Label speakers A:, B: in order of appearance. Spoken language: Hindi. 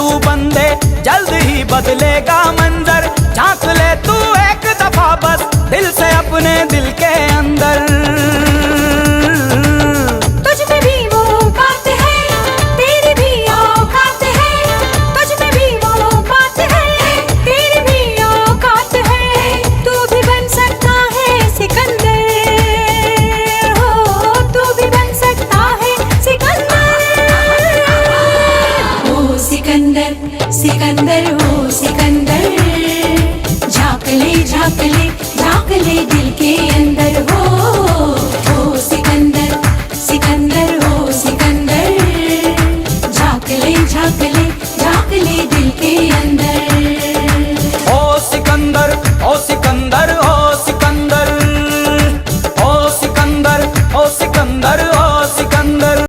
A: तू बंदे, जल्द ही बदलेगा मंजर। झांक ले तू एक दफा बस दिल से अपने दिल के अंदर।
B: तुझ में भी वो बात है, तेरी भी औकात है। तुझ में भी वो बात है, तेरी भी औकात है। तू भी बन सकता है सिकंदर, हो तू भी बन सकता है सिकंदर। ओ सिकंदर सिकंदर ओ सिकंदर, झांक ले झांक ले झांक ले दिल के